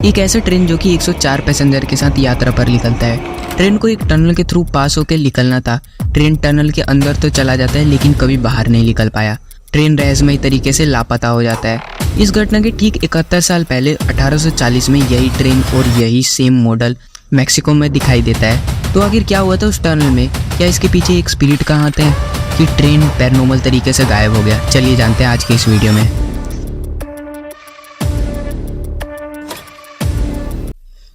एक ऐसा ट्रेन जो कि 104 पैसेंजर के साथ यात्रा पर निकलता है। ट्रेन को एक टनल के थ्रू पास होकर निकलना था। ट्रेन टनल के अंदर तो चला जाता है लेकिन कभी बाहर नहीं निकल पाया। ट्रेन रहस्यमयी तरीके से लापता हो जाता है। इस घटना के ठीक 71 साल पहले 1840 में यही ट्रेन और यही सेम मॉडल मैक्सिको में दिखाई देता है। तो आखिर क्या हुआ था उस टनल में? क्या इसके पीछे एक स्पिरिट का हाथ है कि ट्रेन पैरानॉर्मल तरीके से गायब हो गया? चलिए जानते हैं आज के इस वीडियो में।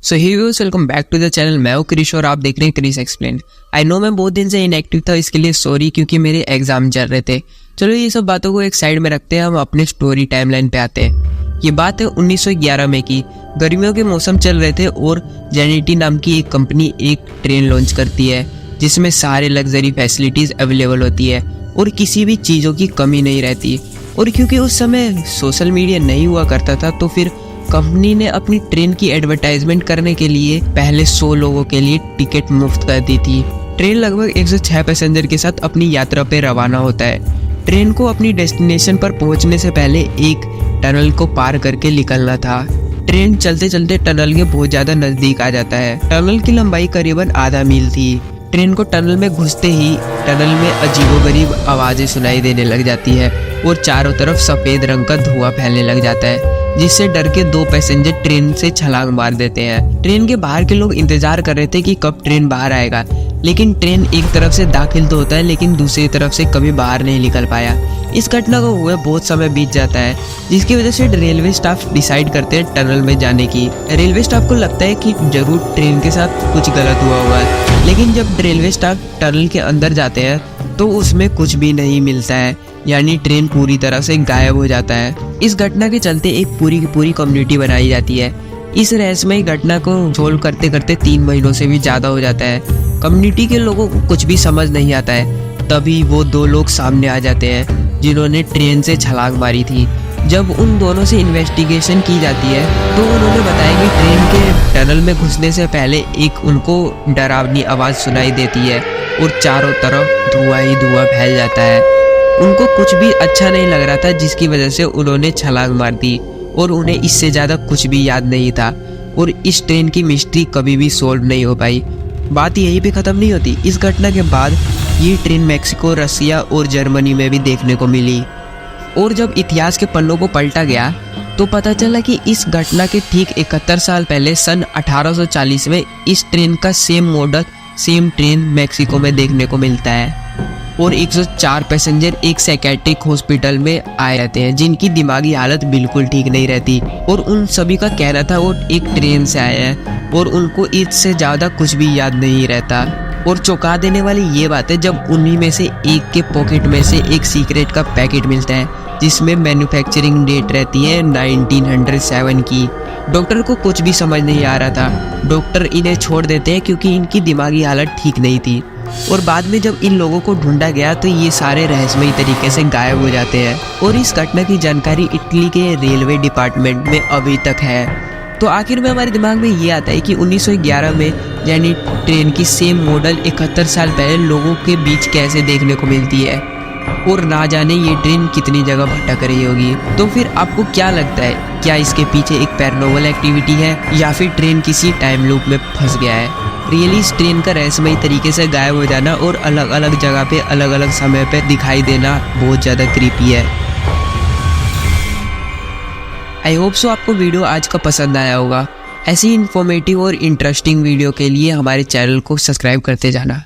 So hey viewers, welcome back to the channel. मैं हूं क्रिश और आप देख रहे हैं क्रिश एक्सप्लेन। आई नो मैं बहुत दिन से इनएक्टिव था, इसके लिए सॉरी, क्योंकि मेरे एग्जाम चल रहे थे। चलो ये सब बातों को एक साइड में रखते हैं, हम अपने स्टोरी टाइमलाइन पे आते हैं। ये बात है 1911 में की। गर्मियों के मौसम चल रहे थे और जेनिटी नाम की एक कंपनी एक ट्रेन लॉन्च करती है जिसमें सारे लग्जरी फैसिलिटीज अवेलेबल होती है और किसी भी चीज़ों की कमी नहीं रहती। और क्योंकि उस समय सोशल मीडिया नहीं हुआ करता था, तो फिर कंपनी ने अपनी ट्रेन की एडवर्टाइजमेंट करने के लिए पहले 100 लोगों के लिए टिकट मुफ्त कर दी थी। ट्रेन लगभग 106 पैसेंजर के साथ अपनी यात्रा पे रवाना होता है। ट्रेन को अपनी डेस्टिनेशन पर पहुंचने से पहले एक टनल को पार करके निकलना था। ट्रेन चलते चलते टनल के बहुत ज्यादा नजदीक आ जाता है। टनल की लंबाई करीबन आधा मील थी। ट्रेन को टनल में घुसते ही टनल में अजीबोगरीब आवाजें सुनाई देने लग जाती है और चारों तरफ सफेद रंग का धुआं फैलने लग जाता है, जिससे डर के 2 पैसेंजर ट्रेन से छलांग मार देते हैं। ट्रेन के बाहर के लोग इंतजार कर रहे थे कि कब ट्रेन बाहर आएगा, लेकिन ट्रेन एक तरफ से दाखिल तो होता है लेकिन दूसरी तरफ से कभी बाहर नहीं निकल पाया। इस घटना को हुए बहुत समय बीत जाता है, जिसकी वजह से रेलवे स्टाफ डिसाइड करते हैं टनल में जाने की। रेलवे स्टाफ को लगता है कि जरूर ट्रेन के साथ कुछ गलत हुआ होगा, लेकिन जब रेलवे स्टाफ टनल के अंदर जाते हैं तो उसमें कुछ भी नहीं मिलता है, यानी ट्रेन पूरी तरह से गायब हो जाता है। इस घटना के चलते एक पूरी की पूरी कम्युनिटी बनाई जाती है। इस रहस्यमयी घटना को सोल्व करते करते 3 महीनों से भी ज्यादा हो जाता है। कम्युनिटी के लोगों को कुछ भी समझ नहीं आता है। तभी वो 2 लोग सामने आ जाते हैं जिन्होंने ट्रेन से छलांग मारी थी। जब उन दोनों से इन्वेस्टिगेशन की जाती है तो उन्होंने बताया कि ट्रेन के टनल में घुसने से पहले एक उनको डरावनी आवाज सुनाई देती है और चारों तरफ धुआं ही धुआं फैल जाता है। उनको कुछ भी अच्छा नहीं लग रहा था, जिसकी वजह से उन्होंने छलांग मार दी और उन्हें इससे ज़्यादा कुछ भी याद नहीं था। और इस ट्रेन की मिस्ट्री कभी भी सोल्व नहीं हो पाई। बात यहीं पे ख़त्म नहीं होती। इस घटना के बाद ये ट्रेन मैक्सिको, रसिया और जर्मनी में भी देखने को मिली। और जब इतिहास के पन्नों को पलटा गया तो पता चला कि इस घटना के ठीक 71 साल पहले सन 1840 में इस ट्रेन का same model, same train Mexico में देखने को मिलता है। और 104 पैसेंजर एक साइकियाट्रिक हॉस्पिटल में आए रहते हैं जिनकी दिमागी हालत बिल्कुल ठीक नहीं रहती। और उन सभी का कहना था वो एक ट्रेन से आए हैं और उनको इससे ज़्यादा कुछ भी याद नहीं रहता। और चौंका देने वाली ये बात है जब उन्हीं में से एक के पॉकेट में से एक सीक्रेट का पैकेट मिलता है जिसमें मैन्युफैक्चरिंग डेट रहती है 1907 की। डॉक्टर को कुछ भी समझ नहीं आ रहा था। डॉक्टर इन्हें छोड़ देते हैं क्योंकि इनकी दिमागी हालत ठीक नहीं थी। और बाद में जब इन लोगों को ढूंढा गया तो ये सारे रहस्यमयी तरीके से गायब हो जाते हैं। और इस घटना की जानकारी इटली के रेलवे डिपार्टमेंट में अभी तक है। तो आखिर में हमारे दिमाग में ये आता है कि 1911 में यानी ट्रेन की सेम मॉडल 71 साल पहले लोगों के बीच कैसे देखने को मिलती है, और ना जाने ये ट्रेन कितनी जगह भटक रही होगी। तो फिर आपको क्या लगता है, क्या इसके पीछे एक पैरानॉर्मल एक्टिविटी है या फिर ट्रेन किसी टाइम लूप में फंस गया है? रियली इस ट्रेन का रहस्यमयी तरीके से गायब हो जाना और अलग अलग जगह पे अलग अलग समय पे दिखाई देना बहुत ज़्यादा क्रीपी है। आई होप सो आपको वीडियो आज का पसंद आया होगा। ऐसी इन्फॉर्मेटिव और इंटरेस्टिंग वीडियो के लिए हमारे चैनल को सब्सक्राइब करते जाना।